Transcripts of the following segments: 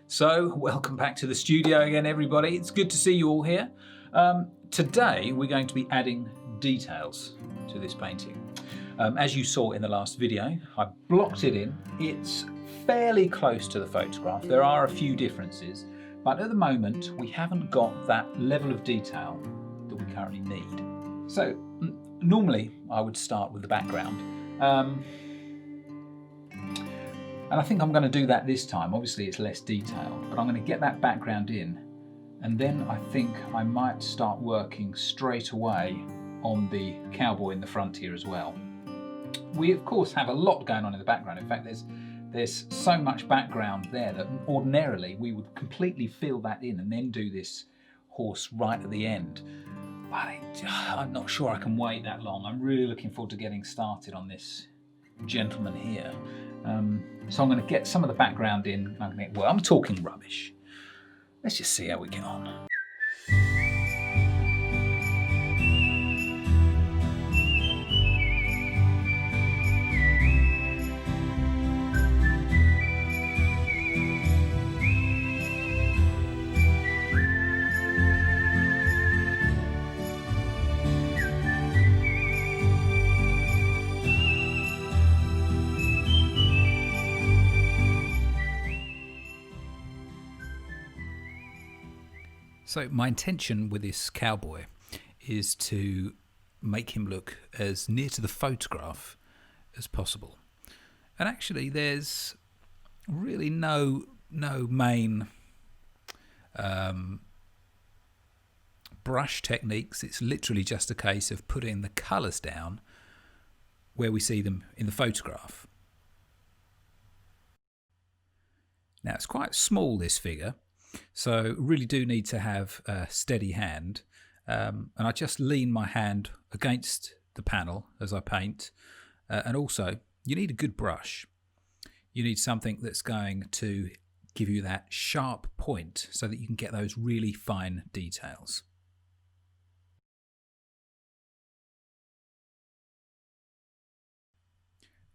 So, welcome back to the studio again, everybody. It's good to see you all here. Today, we're going to be adding details to this painting. As you saw in the last video, I blocked it in. It's fairly close to the photograph. There are a few differences, but at the moment, we haven't got that level of detail that we currently need. So, normally, I would start with the background. And I think I'm going to do that this time. Obviously it's less detailed, but I'm going to get that background in, and then I think I might start working straight away on the cowboy in the front here as well. We of course have a lot going on in the background. In fact, there's so much background there that ordinarily we would completely fill that in and then do this horse right at the end. But I'm not sure I can wait that long. I'm really looking forward to getting started on this gentleman here. So I'm going to get some of the background in. I'm talking rubbish. Let's just see how we get on. So my intention with this cowboy is to make him look as near to the photograph as possible. And actually there's really no main brush techniques. It's literally just a case of putting the colours down where we see them in the photograph. Now it's quite small, this figure, so really do need to have a steady hand, and I just lean my hand against the panel as I paint, and also you need a good brush. You need something that's going to give you that sharp point so that you can get those really fine details.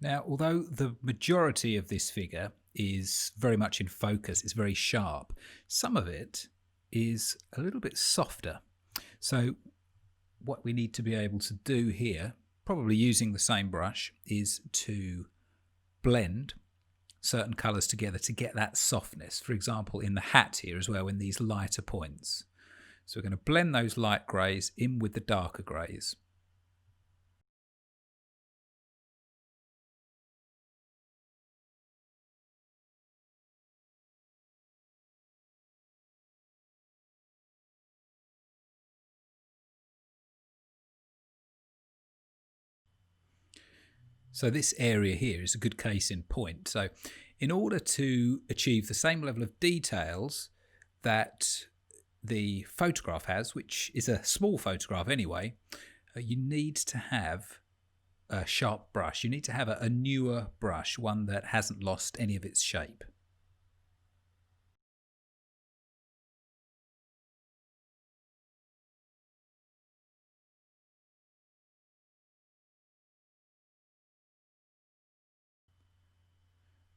Now, although the majority of this figure is very much in focus, it's very sharp, some of it is a little bit softer. So what we need to be able to do here, probably using the same brush, is to blend certain colours together to get that softness. For example, in the hat here as well, in these lighter points. So we're going to blend those light greys in with the darker greys. So this area here is a good case in point. So in order to achieve the same level of details that the photograph has, which is a small photograph anyway, you need to have a sharp brush. You need to have a newer brush, one that hasn't lost any of its shape.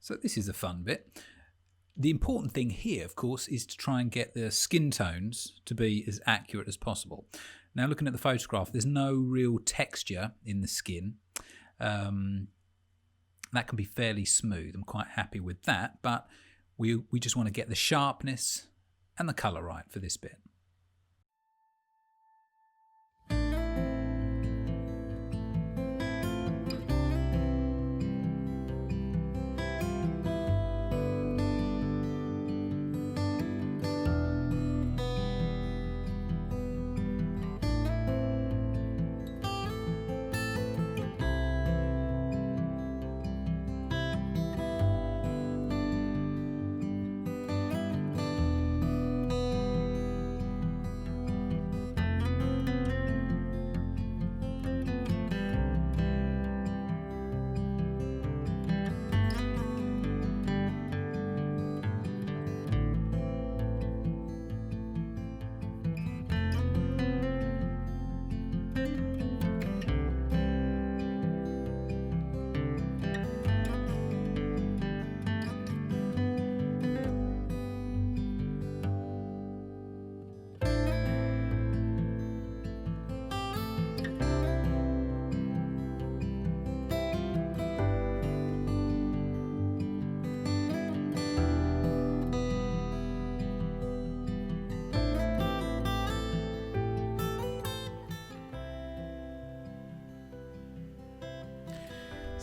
So this is a fun bit. The important thing here, of course, is to try and get the skin tones to be as accurate as possible. Now, looking at the photograph, there's no real texture in the skin. That can be fairly smooth. I'm quite happy with that, but we just want to get the sharpness and the colour right for this bit.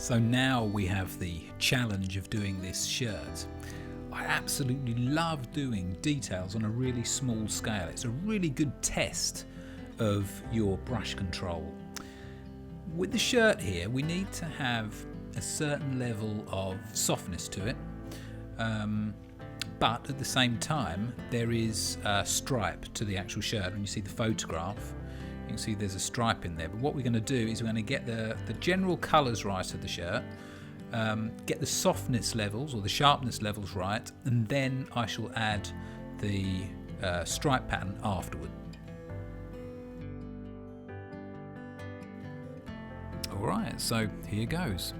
So now we have the challenge of doing this shirt. I absolutely love doing details on a really small scale. It's a really good test of your brush control. With the shirt here, we need to have a certain level of softness to it, but at the same time there is a stripe to the actual shirt. When you see the photograph, you can see there's a stripe in there. But what we're going to do is we're going to get the general colours right of the shirt, get the softness levels or the sharpness levels right, and then I shall add the stripe pattern afterward. Alright, so here goes.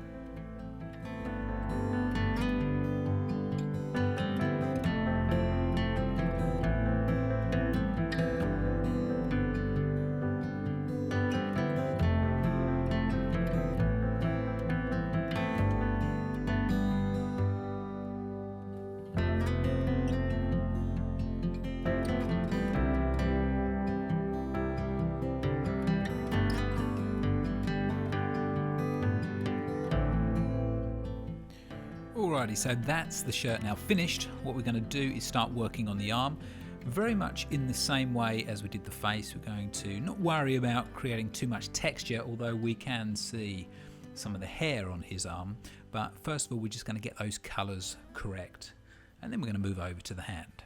Alrighty, so that's the shirt now finished. What we're going to do is start working on the arm, very much in the same way as we did the face. We're going to not worry about creating too much texture, although we can see some of the hair on his arm. But first of all, we're just going to get those colours correct, and then we're going to move over to the hand.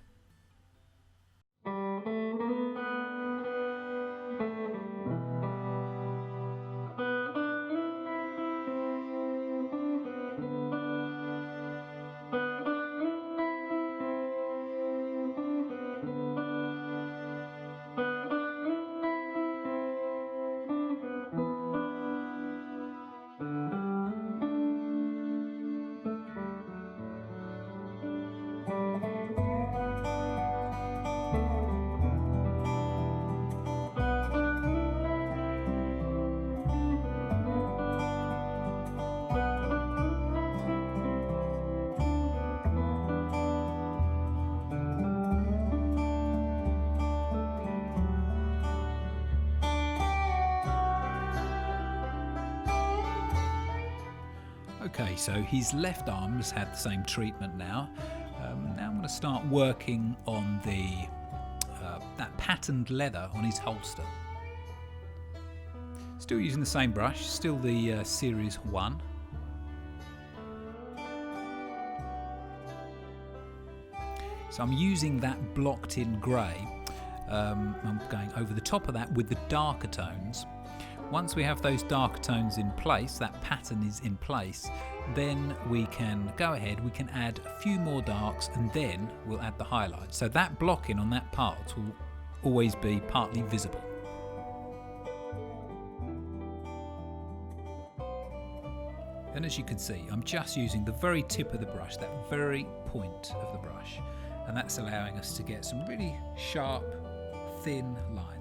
Okay, so his left arm has had the same treatment now. Now I'm going to start working on the that patterned leather on his holster. Still using the same brush, still the Series 1. So I'm using that blocked in grey. I'm going over the top of that with the darker tones. Once we have those darker tones in place, that pattern is in place, then we can go ahead, we can add a few more darks, and then we'll add the highlights. So that blocking on that part will always be partly visible. And as you can see, I'm just using the very tip of the brush, that very point of the brush, and that's allowing us to get some really sharp, thin lines.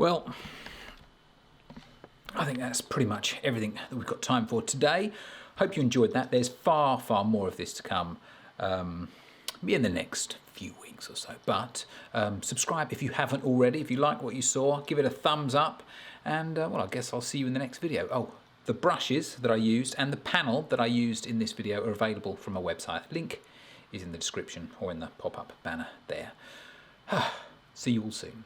Well, I think that's pretty much everything that we've got time for today. Hope you enjoyed that. There's far, far more of this to come in the next few weeks or so. But subscribe if you haven't already. If you like what you saw, give it a thumbs up. And well, I guess I'll see you in the next video. Oh, the brushes that I used and the panel that I used in this video are available from my website. Link is in the description or in the pop-up banner there. See you all soon.